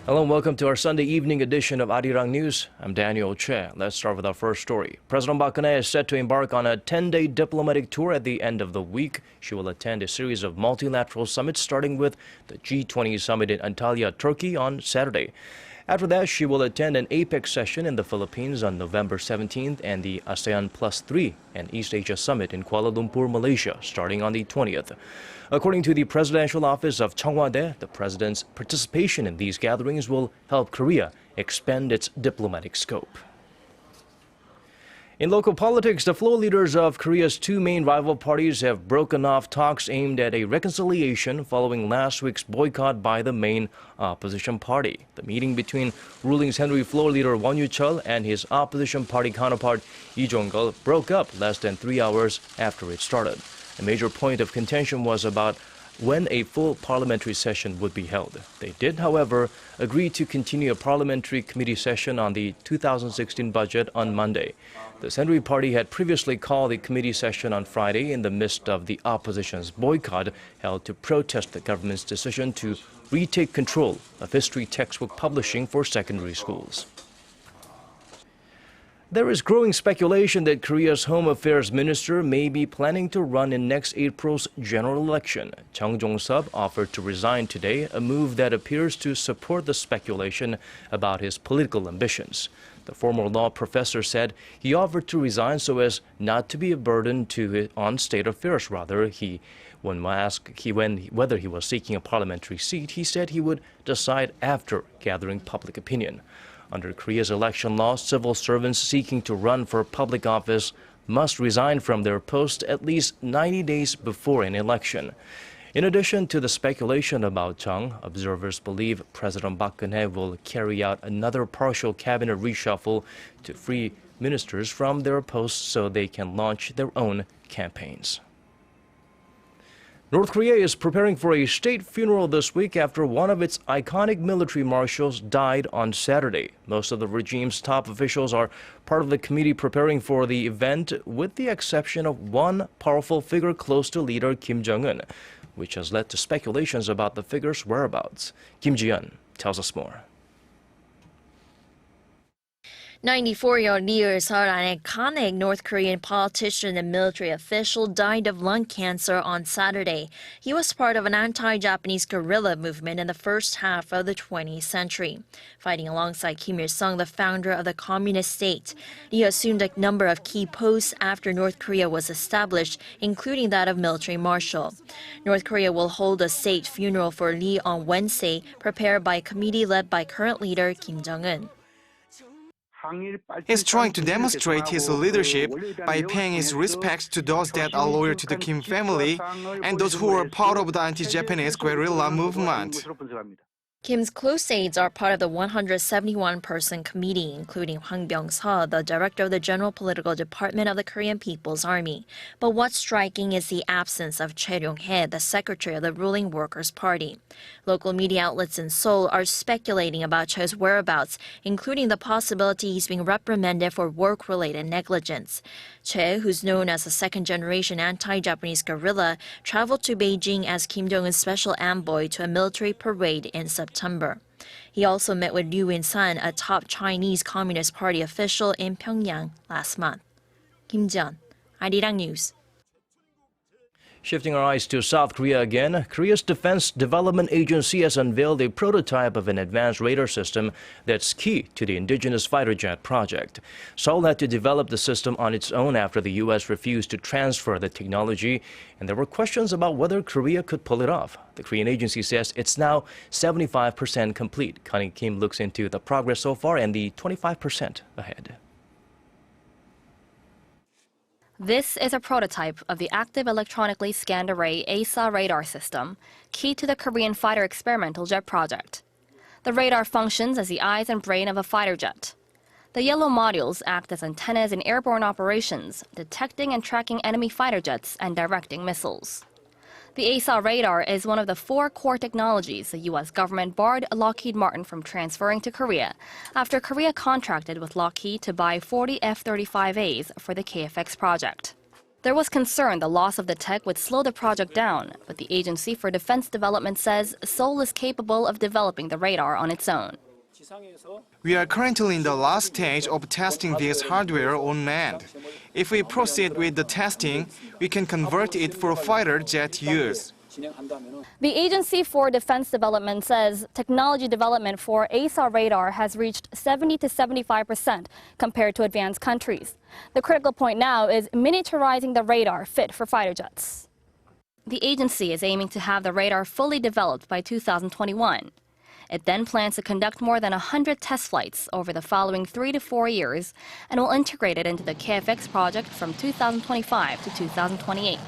Hello and welcome to our Sunday evening edition of Arirang News. I'm Daniel Choy. Let's start with our first story. President Park Geun-hye is set to embark on a 10-day diplomatic tour at the end of the week. She will attend a series of multilateral summits, starting with the G20 summit in Antalya, Turkey on Saturday. After that, she will attend an APEC session in the Philippines on November 17th and the ASEAN +3 and East Asia Summit in Kuala Lumpur, Malaysia, starting on the 20th. According to the presidential office of Cheong Wa Dae, the president's participation in these gatherings will help Korea expand its diplomatic scope. In local politics, the floor leaders of Korea's two main rival parties have broken off talks aimed at a reconciliation following last week's boycott by the main opposition party. The meeting between ruling's Henry floor leader Won Yu-cheol and his opposition party counterpart Lee Jong-geul broke up less than 3 hours after it started. A major point of contention was about when a full parliamentary session would be held. They did, however, agree to continue a parliamentary committee session on the 2016 budget on Monday. The Century Party had previously called the committee session on Friday in the midst of the opposition's boycott held to protest the government's decision to retake control of history textbook publishing for secondary schools. There is growing speculation that Korea's Home Affairs Minister may be planning to run in next April's general election. Chung Jong-sub offered to resign today, a move that appears to support the speculation about his political ambitions. The former law professor said he offered to resign so as not to be a burden on state affairs. Rather, when asked whether he was seeking a parliamentary seat, he said he would decide after gathering public opinion. Under Korea's election law, civil servants seeking to run for public office must resign from their post at least 90 days before an election. In addition to the speculation about Chung, observers believe President Park Geun-hye will carry out another partial cabinet reshuffle to free ministers from their posts so they can launch their own campaigns. North Korea is preparing for a state funeral this week after one of its iconic military marshals died on Saturday. Most of the regime's top officials are part of the committee preparing for the event, with the exception of one powerful figure close to leader Kim Jong-un, which has led to speculations about the figure's whereabouts. Kim Ji-yeon tells us more. 94-year-old Lee Il-sung, an iconic North Korean politician and military official, died of lung cancer on Saturday. He was part of an anti-Japanese guerrilla movement in the first half of the 20th century. Fighting alongside Kim Il-sung, the founder of the communist state, Lee assumed a number of key posts after North Korea was established, including that of military marshal. North Korea will hold a state funeral for Lee on Wednesday, prepared by a committee led by current leader Kim Jong-un. He's trying to demonstrate his leadership by paying his respects to those that are loyal to the Kim family and those who are part of the anti-Japanese guerrilla movement. Kim's close aides are part of the 171-person committee, including Hwang Byung-seo, the director of the General Political Department of the Korean People's Army. But what's striking is the absence of Choi Ryong-hae, the secretary of the ruling Workers' Party. Local media outlets in Seoul are speculating about Choi's whereabouts, including the possibility he's being reprimanded for work-related negligence. Choi, who's known as a second-generation anti-Japanese guerrilla, traveled to Beijing as Kim Jong-un's special envoy to a military parade in September. He also met with Liu In-san, a top Chinese Communist Party official in Pyongyang last month. Kim Ji-yeon, Arirang News. Shifting our eyes to South Korea again, Korea's Defense Development Agency has unveiled a prototype of an advanced radar system that's key to the indigenous fighter jet project. Seoul had to develop the system on its own after the U.S. refused to transfer the technology, and there were questions about whether Korea could pull it off. The Korean agency says it's now 75% complete. Connie Kim looks into the progress so far and the 25% ahead. This is a prototype of the Active Electronically Scanned Array ASA radar system, key to the Korean fighter experimental jet project. The radar functions as the eyes and brain of a fighter jet. The yellow modules act as antennas in airborne operations, detecting and tracking enemy fighter jets and directing missiles. The ASA radar is one of the 4 core technologies the U.S. government barred Lockheed Martin from transferring to Korea after Korea contracted with Lockheed to buy 40 F-35As for the KF-X project. There was concern the loss of the tech would slow the project down, but the Agency for Defense Development says Seoul is capable of developing the radar on its own. We are currently in the last stage of testing this hardware on land. If we proceed with the testing, we can convert it for fighter jet use. The Agency for Defense Development says technology development for ASA radar has reached 70 to 75% compared to advanced countries. The critical point now is miniaturizing the radar fit for fighter jets. The agency is aiming to have the radar fully developed by 2021. It then plans to conduct more than 100 test flights over the following 3 to 4 years and will integrate it into the KFX project from 2025 to 2028.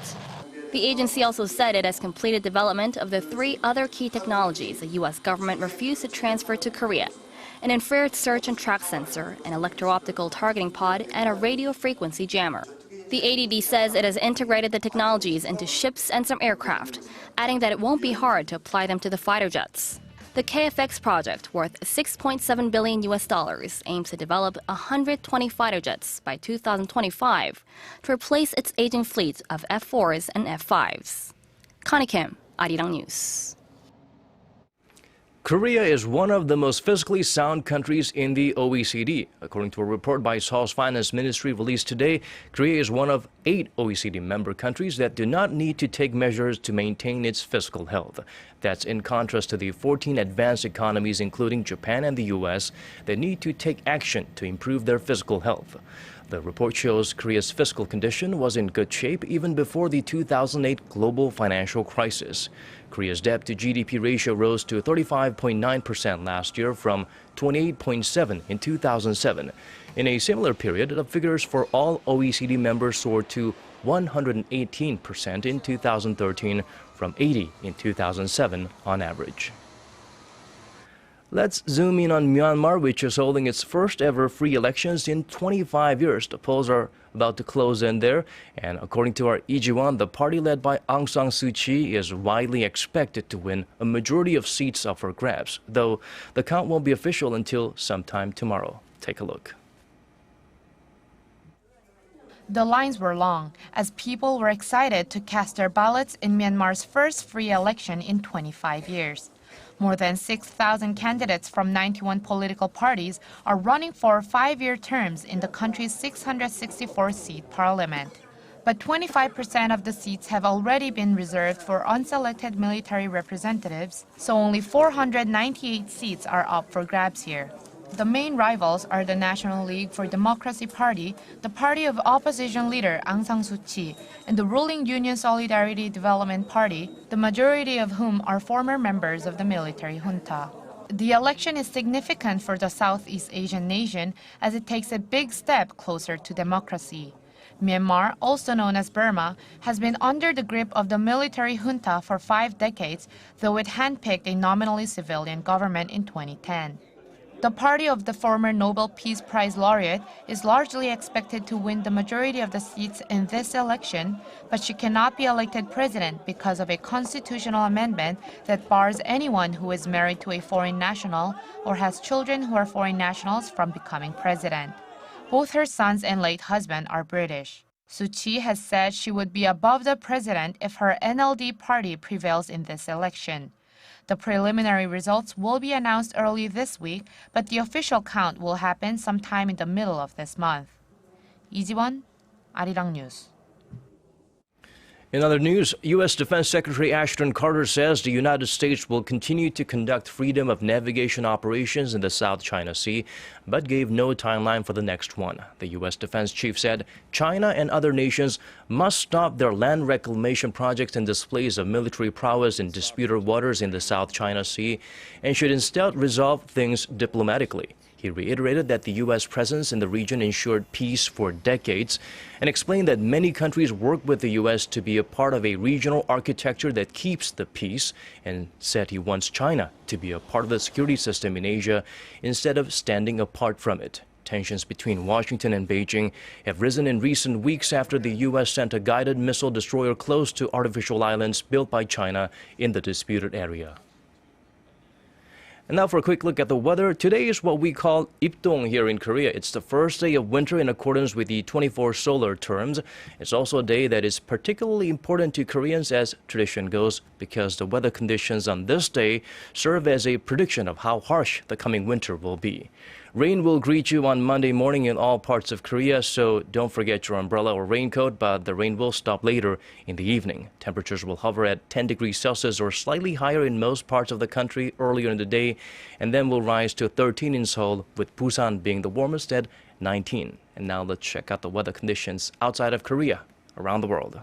The agency also said it has completed development of the 3 other key technologies the U.S. government refused to transfer to Korea: an infrared search and track sensor, an electro-optical targeting pod, and a radio frequency jammer. The ADD says it has integrated the technologies into ships and some aircraft, adding that it won't be hard to apply them to the fighter jets. The KFX project, worth $6.7 billion, aims to develop 120 fighter jets by 2025 to replace its aging fleet of F-4s and F-5s. Connie Kim, Arirang News. Korea is one of the most fiscally sound countries in the OECD. According to a report by Seoul's Finance Ministry released today, Korea is one of 8 OECD member countries that do not need to take measures to maintain its fiscal health. That's in contrast to the 14 advanced economies, including Japan and the U.S., that need to take action to improve their fiscal health. The report shows Korea's fiscal condition was in good shape even before the 2008 global financial crisis. Korea's debt to GDP ratio rose to 35.9% last year from 28.7% in 2007. In a similar period, the figures for all OECD members soared to 118% in 2013 from 80% in 2007 on average. Let's zoom in on Myanmar, which is holding its first ever free elections in 25 years. The polls are about to close in there, and according to our Ijiwan, the party led by Aung San Suu Kyi is widely expected to win a majority of seats up for grabs, though the count won't be official until sometime tomorrow. Take a look. The lines were long, as people were excited to cast their ballots in Myanmar's first free election in 25 years. More than 6,000 candidates from 91 political parties are running for 5-year terms in the country's 664-seat parliament. But 25% of the seats have already been reserved for unselected military representatives, so only 498 seats are up for grabs here. The main rivals are the National League for Democracy Party, the party of opposition leader Aung San Suu Kyi, and the ruling Union Solidarity Development Party, the majority of whom are former members of the military junta. The election is significant for the Southeast Asian nation as it takes a big step closer to democracy. Myanmar, also known as Burma, has been under the grip of the military junta for 5 decades, though it handpicked a nominally civilian government in 2010. The party of the former Nobel Peace Prize laureate is largely expected to win the majority of the seats in this election, but she cannot be elected president because of a constitutional amendment that bars anyone who is married to a foreign national or has children who are foreign nationals from becoming president. Both her sons and late husband are British. Suu Kyi has said she would be above the president if her NLD party prevails in this election. The preliminary results will be announced early this week, but the official count will happen sometime in the middle of this month. 이지원, Arirang News. In other news, U.S. Defense Secretary Ashton Carter says the United States will continue to conduct freedom of navigation operations in the South China Sea, but gave no timeline for the next one. The U.S. Defense Chief said China and other nations must stop their land reclamation projects and displays of military prowess in disputed waters in the South China Sea and should instead resolve things diplomatically. He reiterated that the U.S. presence in the region ensured peace for decades and explained that many countries work with the U.S. to be a part of a regional architecture that keeps the peace, and said he wants China to be a part of the security system in Asia instead of standing apart from it. Tensions between Washington and Beijing have risen in recent weeks after the U.S. sent a guided missile destroyer close to artificial islands built by China in the disputed area. And now for a quick look at the weather. Today is what we call Ipdong here in Korea. It's the first day of winter in accordance with the 24 solar terms. It's also a day that is particularly important to Koreans as tradition goes because the weather conditions on this day serve as a prediction of how harsh the coming winter will be. Rain will greet you on Monday morning in all parts of Korea, so don't forget your umbrella or raincoat, but the rain will stop later in the evening. Temperatures will hover at 10 degrees Celsius or slightly higher in most parts of the country earlier in the day, and then will rise to 13 in Seoul, with Busan being the warmest at 19. And now let's check out the weather conditions outside of Korea, around the world.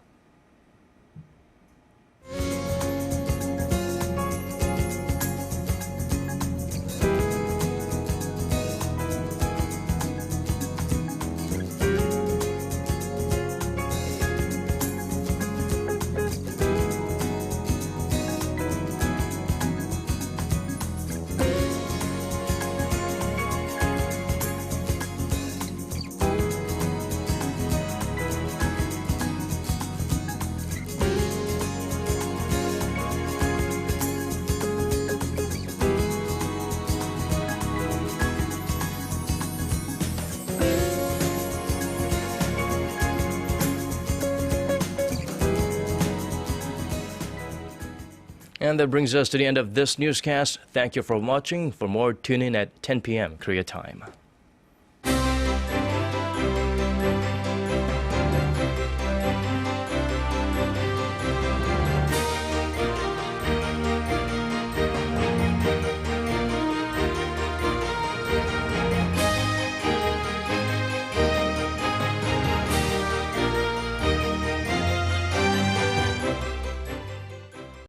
And that brings us to the end of this newscast. Thank you for watching. For more, tune in at 10 p.m. Korea time.